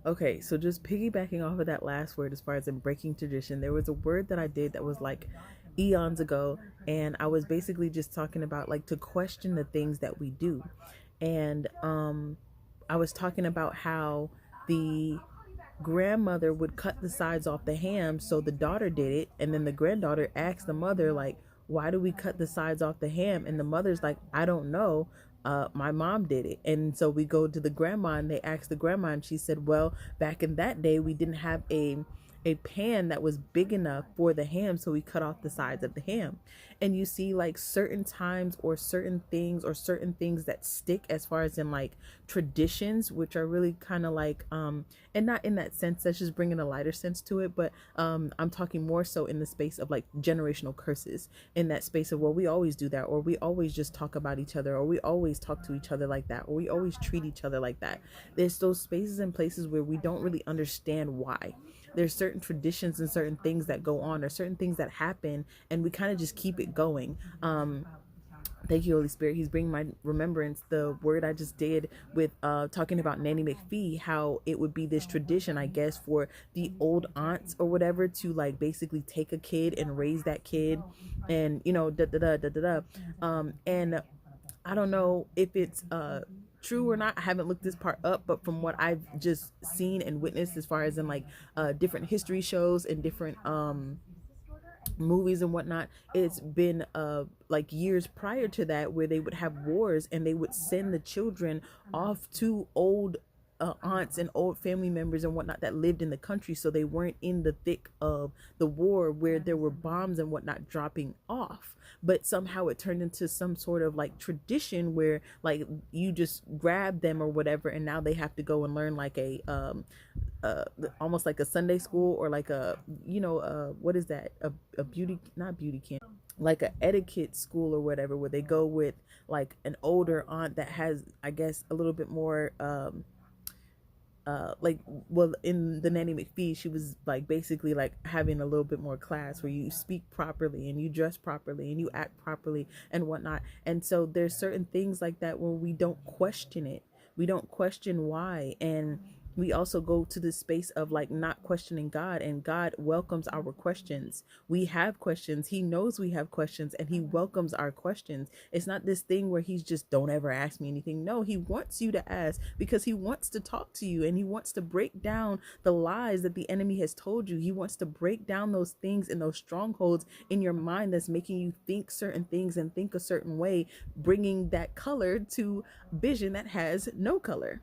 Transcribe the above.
Okay, so just piggybacking off of that last word, as far as in breaking tradition, there was a word that I did that was like eons ago, and I was basically just talking about like to question the things that we do. And I was talking about how the grandmother would cut the sides off the ham, so the daughter did it, and then the granddaughter asked the mother like, why do we cut the sides off the ham? And the mother's like, I don't know, my mom did it. And so we go to the grandma and they asked the grandma, and she said, well, back in that day we didn't have a pan that was big enough for the ham, so we cut off the sides of the ham. And you see like certain times or certain things that stick, as far as in like traditions, which are really kind of like and not in that sense, that's just bringing a lighter sense to it, but I'm talking more so in the space of like generational curses, in that space of, well, we always do that, or we always just talk about each other, or we always talk to each other like that, or we always treat each other like that. There's those spaces and places where we don't really understand why. There's certain traditions and certain things that go on, or certain things that happen, and we kind of just keep it going. Thank you, Holy Spirit. He's bringing my remembrance the word I just did with talking about Nanny McPhee, how it would be this tradition, I guess, for the old aunts or whatever to like basically take a kid and raise that kid, and da da da da da da. And I don't know if it's true or not. I haven't looked this part up, but from what I've just seen and witnessed, as far as in like different history shows and different movies and whatnot, it's been like years prior to that where they would have wars and they would send the children off to old aunts and old family members and whatnot that lived in the country, so they weren't in the thick of the war where there were bombs and whatnot dropping off. But somehow it turned into some sort of like tradition where like you just grab them or whatever, and now they have to go and learn like a uh almost like a Sunday school, or like a what is that, a beauty, not beauty camp, like a etiquette school or whatever, where they go with like an older aunt that has, I guess, a little bit more like, well, in the Nanny McPhee, she was like basically like having a little bit more class, where you speak properly and you dress properly and you act properly and whatnot. And so there's certain things like that where we don't question it, we don't question why. And we also go to the space of like not questioning God, and God welcomes our questions. We have questions, he knows we have questions, and he welcomes our questions. It's not this thing where he's just, don't ever ask me anything. No, he wants you to ask, because he wants to talk to you, and he wants to break down the lies that the enemy has told you. He wants to break down those things and those strongholds in your mind that's making you think certain things and think a certain way, bringing that color to vision that has no color.